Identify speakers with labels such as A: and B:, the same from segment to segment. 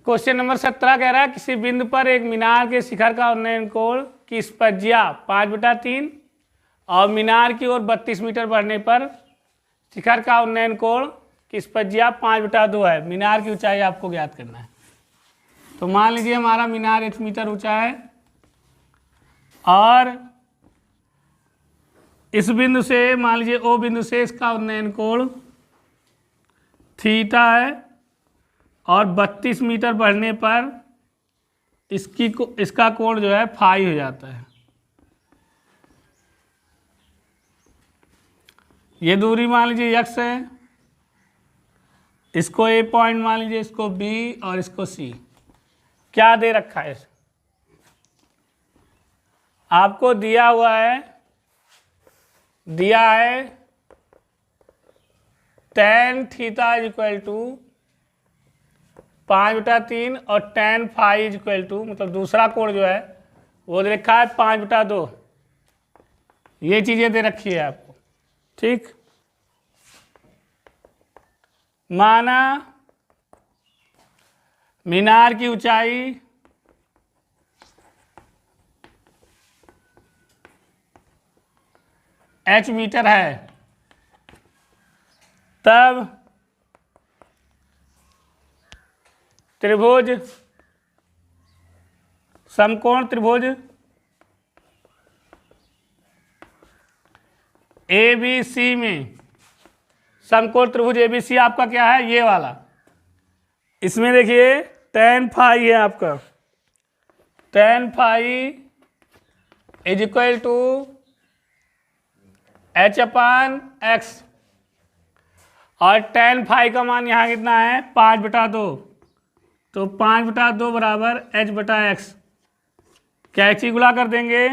A: Question number 17 कह रहा है किसी बिंदु पर एक मीनार के शिखर का उन्नयन कोण की स्पज्या 5/3 और मीनार की ओर 32 मीटर बढ़ने पर शिखर का उन्नयन कोण की स्पज्या 5/2 है। मीनार की ऊंचाई आपको ज्ञात करना है। तो मान लीजिए हमारा मीनार 1 मीटर ऊंचा है और इस बिंदु से मान लीजिए ओ बिंदु से इसका उन्नयन कोण थीटा है और 32 मीटर बढ़ने पर इसका कोण जो है फाई हो जाता है। ये दूरी मान लीजिए x है, इसको A पॉइंट मान लीजिए, इसको B और इसको C। क्या दे रखा है? आपको दिया हुआ है, दिया है tan थीटा इक्वल टू 5/3 और tan फाई इक्वल टू, मतलब दूसरा कोण जो है वो दे रखा है 5/2। ये चीजें दे रखी है आपको, ठीक। माना मीनार की ऊंचाई h मीटर है, तब त्रिभुज समकोण त्रिभुज ABC में, समकोण त्रिभुज ABC आपका क्या है? ये वाला। इसमें देखिए tan फाई है आपका, tan phi is equal to h/x और tan फाई का मान यहाँ कितना है? 5/2। तो 5/2 बराबर h/x। कैची गुणा कर देंगे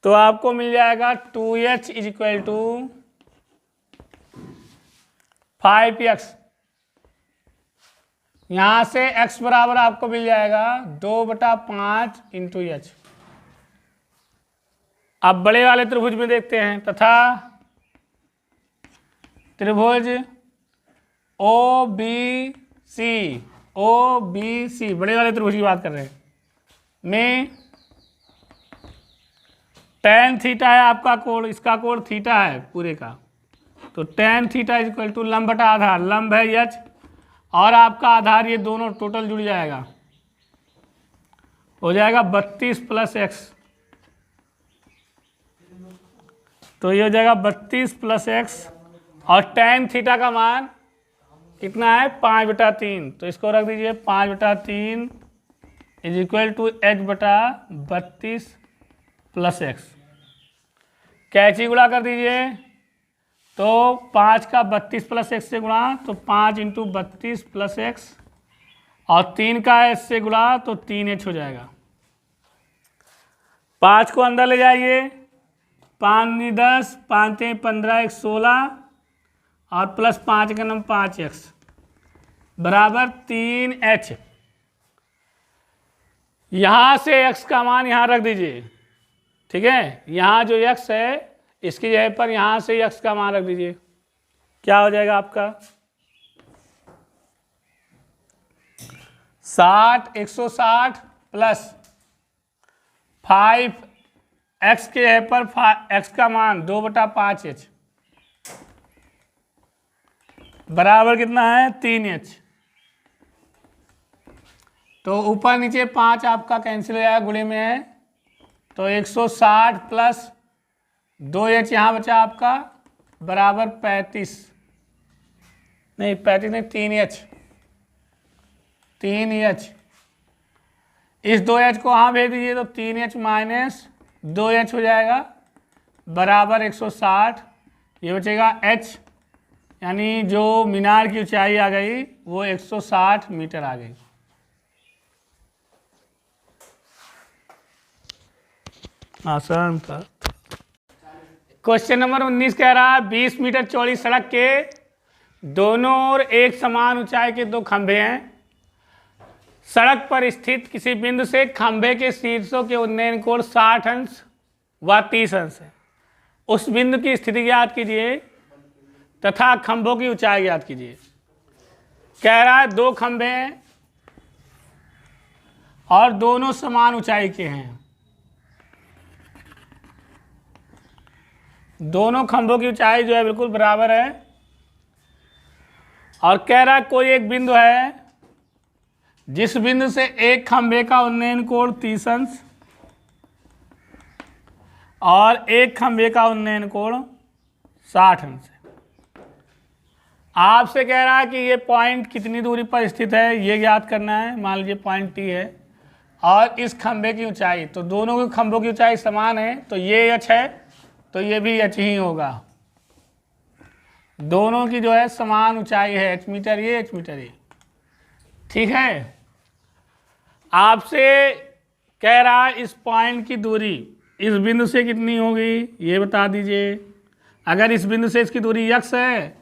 A: तो आपको मिल जाएगा 2h is equal to 5x। यहाँ से x बराबर आपको मिल जाएगा 2/5 इंटू h। अब बड़े वाले त्रिभुज में देखते हैं, तथा त्रिभुज OBC बड़े वाले त्रिभुज की बात कर रहे हैं, में tan थीटा है आपका कोण, इसका कोण थीटा है पूरे का। तो tan theta is equal to लंब बटा आधार, लंब है h और आपका आधार, ये दोनों टोटल जुड़ जाएगा, हो जाएगा 32 + x। तो ये हो जाएगा 32 + x और tan थीटा का मान कितना है? 5/3। तो इसको रख दीजिए 5/3 is equal to h/32 + x। कैची गुणा कर दीजिए तो 5 का 32 + x से गुणा तो 5 इंटू 32 + x और 3 का h से गुणा तो 3h हो जाएगा। 5 को अंदर ले जाइए, 5 × 10, 5 × 15, 1 16 और प्लस 5 का नंबर 5x बराबर 3h। यहाँ से x का मान यहाँ रख दीजिए, ठीक है। यहाँ जो x है इसकी जगह पर यहाँ से x का मान रख दीजिए। क्या हो जाएगा आपका? 160 प्लस 5x के जगह पर x का मान 2/5h बराबर कितना है? 3h। तो ऊपर नीचे 5 आपका कैंसिल हो जाएगा, गुणे में है, तो 160 प्लस 2h यहाँ बचा आपका बराबर 35 नहीं 3h। इस 2h को यहाँ भेज दीजिए तो 3h माइनस 2h हो जाएगा बराबर 160। ये बचेगा h, यानी जो मीनार की ऊंचाई आ गई वो 160 मीटर आ गई। आसान था। क्वेश्चन नंबर 19 कह रहा है 20 मीटर चौड़ी सड़क के दोनों ओर एक समान ऊंचाई के 2 खंभे हैं। सड़क पर स्थित किसी बिंदु से खंभे के शीर्षों के उन्नयन कोण 60 अंश व 30 अंश है। उस बिंदु की स्थिति ज्ञात कीजिए तथा खंभों की ऊंचाई ज्ञात कीजिए। कह रहा है 2 खंभे हैं, और दोनों समान ऊंचाई के हैं, दोनों खंभों की ऊंचाई जो है बिल्कुल बराबर है। और कह रहा है कोई एक बिंदु है जिस बिंदु से एक खंभे का उन्नयन कोण 30 अंश और एक खंभे का उन्नयन कोण 60 अंश है। आपसे कह रहा है कि ये पॉइंट कितनी दूरी पर स्थित है, ये ज्ञात करना है। मान लीजिए पॉइंट टी है और इस खंभे की ऊंचाई, तो दोनों के खंभों की ऊंचाई समान है, तो ये एच है तो ये भी एच ही होगा। दोनों की जो है समान ऊंचाई है, एच मीटर ये, एच मीटर ये, ठीक है। आपसे कह रहा है इस पॉइंट की दूरी इस बिंदु से कितनी होगी, ये बता दीजिए। अगर इस बिंदु से इसकी दूरी x है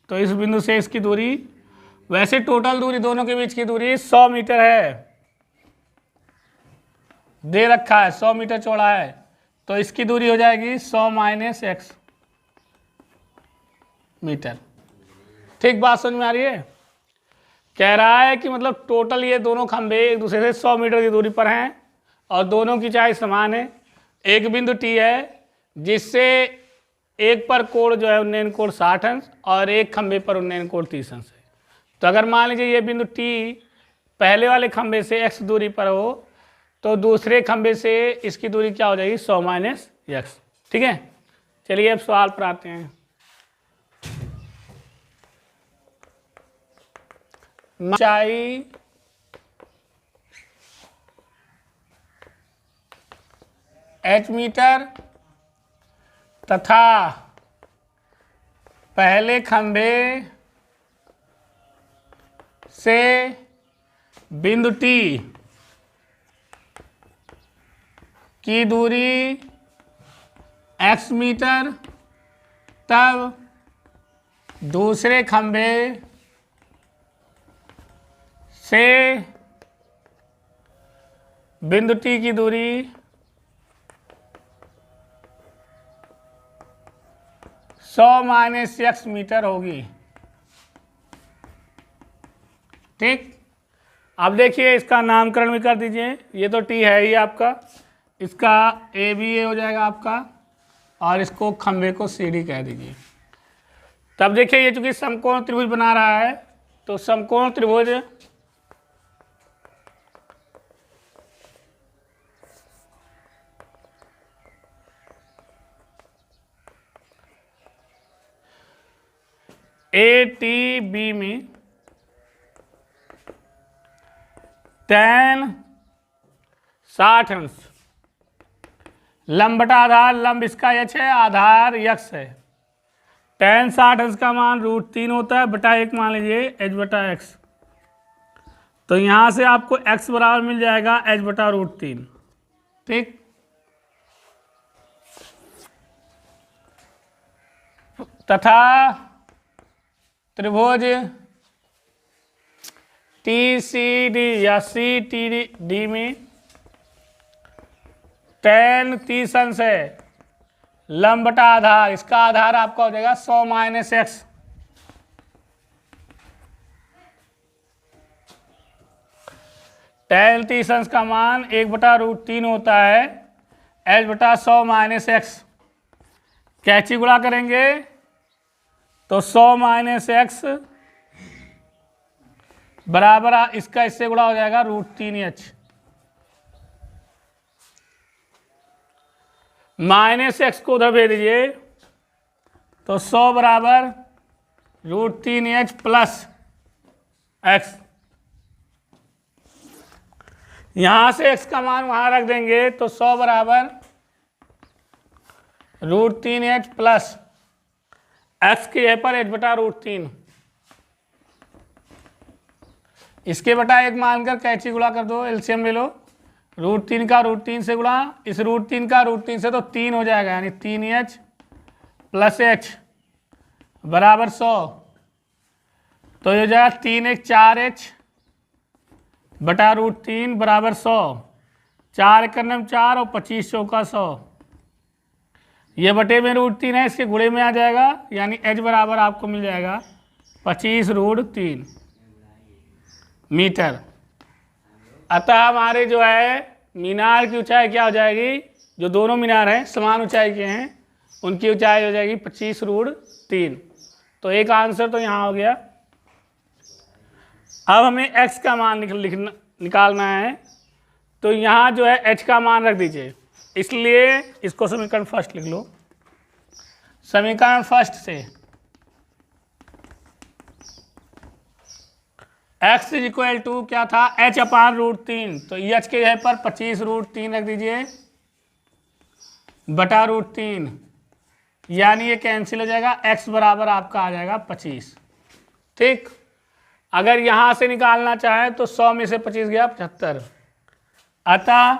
A: तो इस बिंदु से इसकी दूरी, वैसे टोटल दूरी दोनों के बीच की दूरी 100 मीटर है, दे रखा है 100 मीटर चौड़ा है, तो इसकी दूरी हो जाएगी 100 माइनस x मीटर। ठीक बात समझ में आ रही है? कह रहा है कि मतलब टोटल ये दोनों खंभे एक दूसरे से 100 मीटर की दूरी पर हैं और दोनों की ऊंचाई समान है। एक बिंदु टी है जिससे एक पर कोण जो है उन्नयन कोण 60 अंश और एक खंभे पर उन्नयन कोण 30 अंश है। तो अगर मान लीजिए ये बिंदु टी पहले वाले खंभे से x दूरी पर हो तो दूसरे खंभे से इसकी दूरी क्या हो जाएगी, 100 माइनस x। ठीक है, चलिए अब सवाल पर आते हैं। ऊंचाई h मीटर तथा पहले खंभे से बिंदु T की दूरी x मीटर, तब दूसरे खंभे से बिंदु T की दूरी 100 माइनस x मीटर होगी। ठीक, अब देखिए इसका नामकरण भी कर दीजिए। ये तो T है ही आपका, इसका ए भी ए हो जाएगा आपका, और इसको खंभे को सी डी कह दीजिए। तब देखिए ये चूंकि समकोण त्रिभुज बना रहा है, तो समकोण त्रिभुज ए टी बी में tan 60 अंश, लंब बटा आधार, लंब इसका h है, आधार x है। tan 60 अंश का मान √3 होता है, बटा 1 मान लीजिए h बटा x। तो यहां से आपको x बराबर मिल जाएगा h बटा √3। ठीक, तथा त्रिभुज टी सी डी या सी टी डी में tan 30 अंश है, लंब बटा आधार, इसका आधार आपका हो जाएगा 100 माइनस x। tan 30 अंश का मान 1 बटा √3 होता है, h बटा 100 माइनस x। कैची गुणा करेंगे तो 100 माइनस x बराबर इसका इससे गुणा हो जाएगा √3h। माइनस x को उधर भेज दीजिए तो 100 बराबर √3h प्लस x। यहां से x का मान वहां रख देंगे तो 100 बराबर √3h प्लस x के जगह पर h बटा √3। इसके बटा 1 मानकर कैची गुणा कर दो, एलसीएम ले लो। √3 का √3 से गुणा, इस √3 का √3 से तो 3 हो जाएगा, यानी 3h प्लस h बराबर 100। तो ये हो जाएगा 3 4h बटा √3 बराबर 100। 4 1 4 और 25 चौका 100। ये बटे में √3 है, इसके गुणे में आ जाएगा, यानी h बराबर आपको मिल जाएगा 25 √3 मीटर। अतः हमारे जो है मीनार की ऊंचाई क्या हो जाएगी, जो दोनों मीनार हैं समान ऊंचाई के हैं, उनकी ऊंचाई हो जाएगी 25√3। तो एक आंसर तो यहाँ हो गया। अब हमें x का मान निकालना है, तो यहाँ जो है h का मान रख दीजिए। इसलिए इसको समीकरण फर्स्ट लिख लो। समीकरण फर्स्ट से x इक्वल टू क्या था, h/√3। तो h के जगह पर 25√3 रख दीजिए बटा √3, यानी ये कैंसिल हो जाएगा, x बराबर आपका आ जाएगा 25। ठीक, अगर यहां से निकालना चाहे तो 100 में से 25 गया 75। अतः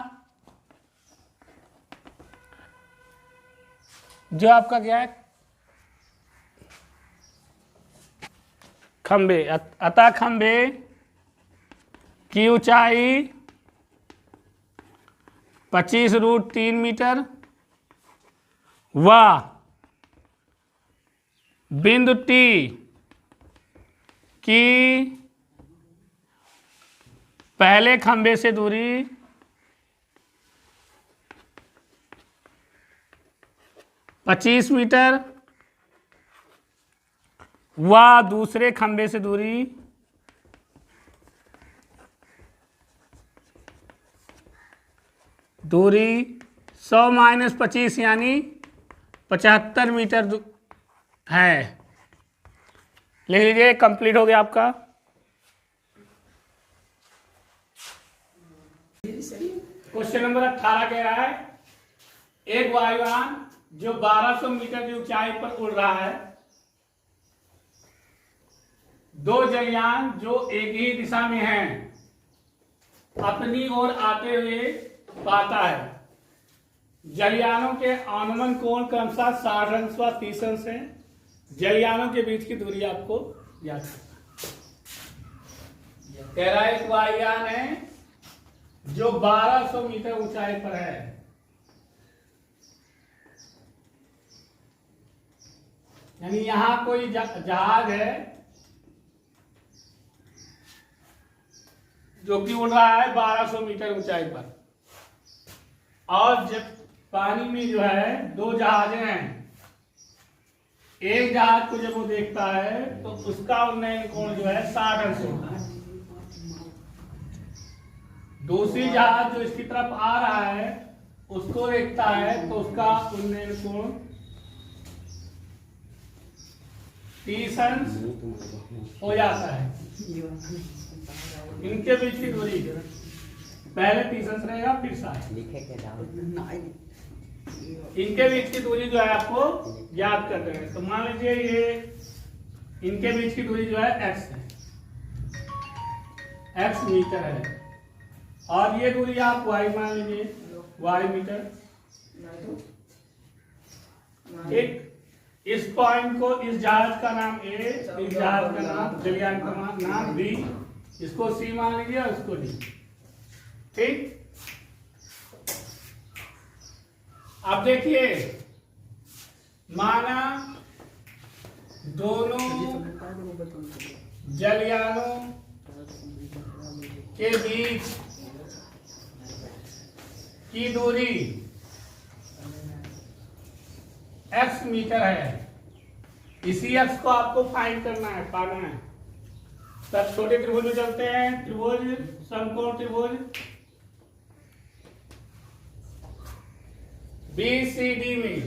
A: जो आपका क्या है खंबे, अतः खंबे की ऊंचाई 25√3 मीटर व बिंदु T की पहले खंबे से दूरी 25 मीटर व दूसरे खंबे से दूरी 100 माइनस 25 यानी 75 मीटर है। लिख लीजिए, कंप्लीट हो गया आपका। क्वेश्चन नंबर 18 कह रहा है, एक वायुयान जो 1200 मीटर की ऊंचाई पर उड़ रहा है, दो जलयान जो एक ही दिशा में हैं अपनी ओर आते हुए पाता है। जलयानों के अनुमान कोण क्रमशः 60 अंश व 30 अंश है। जलयानों के बीच की दूरी आपको याद करना। कह रहा है एक वायुयान है जो 1200 मीटर ऊंचाई पर है, यानी यहां कोई जहाज है जो कि उड़ रहा है 1200 मीटर ऊंचाई पर, और जब पानी में जो है दो जहाज हैं, एक जहाज को जब वो देखता है तो उसका उन्नयन कोण जो है 60 अंश होता है। दूसरी जहाज जो इसकी तरफ आ रहा है उसको देखता है तो उसका उन्नयन कोण 30 अंश हो जाता है। इनके बीच की दूरी पहले 30 अंश रहेगा, फिर 60। इनके बीच की दूरी जो है आपको याद करते हैं। तो मान लीजिए ये इनके बीच की दूरी जो है x है, x मीटर है, और ये दूरी आप y मान लीजिए, y मीटर। ठीक, इस पॉइंट को, इस जहाज का नाम A, इस जहाज का नाम, जलयान का नाम B, इसको C मान लीजिए और इसको D। ठीक, अब देखिए, माना दोनों जलयानों के बीच की दूरी x मीटर है। इसी x को आपको फाइंड करना है, पाना है। तब छोटे त्रिभुज में चलते हैं। त्रिभुज, समकोण त्रिभुज BCD में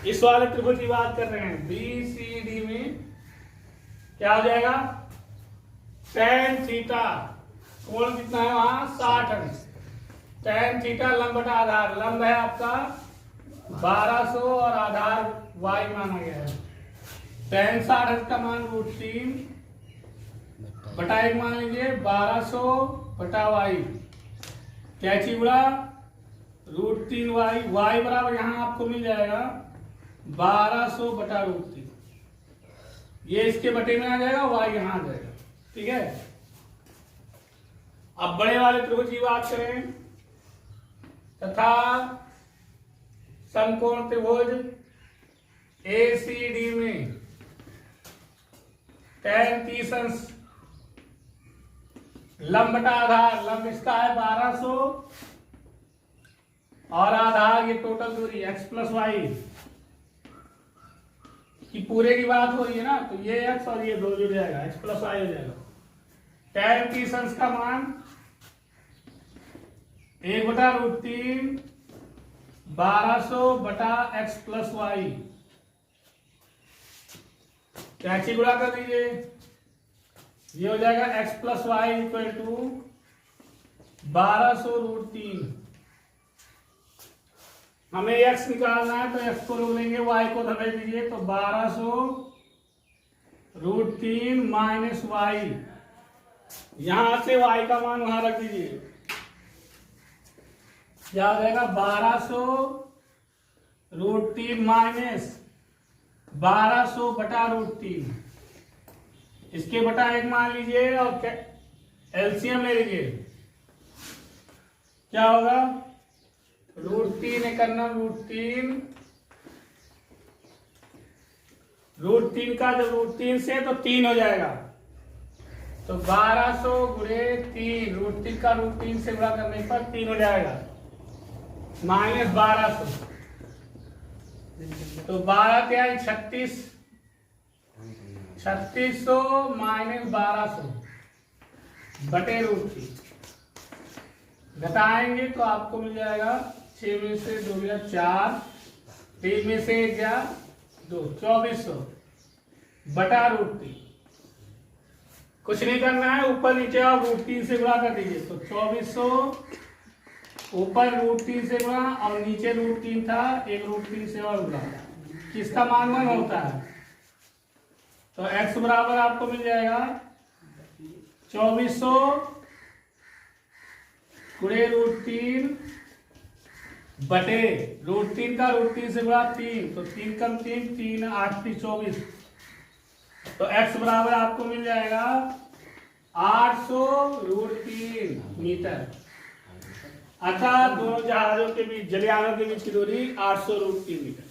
A: इस वाले त्रिभुज की बात कर रहे हैं। BCD में क्या हो जाएगा, tan थीटा, कोण कितना है वहां 60 अंश। tan थीटा लंब बटा आधार, लंब है आपका 1200 और आधार y माना गया है। tan 60 अंश का मान √3 बटा 1 मान लीजिए, 1200 बटा y, क्या चीज बड़ा √3y, y बराबर यहां आपको मिल जाएगा 1200 बटा √3। ये इसके बटे में आ जाएगा, y यहां आ जाएगा। ठीक है, अब बड़े वाले त्रिभुज की बात करें, तथा समकोण त्रिभुज ACD में tan 30 अंश लंब बटा आधार, लंब इसका है 1200 और आधार ये टोटल दूरी x प्लस वाई कि पूरे की बात हो रही है ना, तो ये x और ये 2 जुड़ जाएगा, x प्लस वाई हो जाएगा। tan 30 अंश का मान 1/√3 1200 बटा x प्लस वाई, कैची गुणा कर दीजिए, ये हो जाएगा x plus Y equal to 1200√3। हमें x निकालना है तो x को रोक लेंगे, y को धकेल दीजिए, तो 1200√3 माइनस वाई, यहां से y का मान वहां रख दीजिए, क्या हो जाएगा 1200√3 माइनस 1200 बटा √3, इसके बटा 1 मान लीजिए और एलसीएम ले लीजिए, क्या होगा √3 करना √3 का जब √3 से तो 3 हो जाएगा, तो 1200 गुणे 3, √3 का √3 से गुणा करने पर 3 हो जाएगा माइनस 1200, तो 12 क्या है 3600 माइनस 1200 बटे √3, घटाएंगे तो आपको मिल जाएगा 6 में से 2 गया 4, 3 में से 1 गया 2, 2400 बटा √3। कुछ नहीं करना है, ऊपर नीचे आप √3 से गुणा कर दीजिए, तो 2400 ऊपर √3 से गुणा और नीचे √3 था, एक √3 से और गुणा, किसका मान 1 होता है, तो x बराबर आपको मिल जाएगा 2400 गुणे √3 बटे √3 का √3 से गुणा 3, तो 3 कम 3, 3 8 24, तो x बराबर आपको मिल जाएगा 800√3 मीटर। अतः दोनों जहाजों के बीच, जलयानों के बीच की दूरी 800√3 मीटर।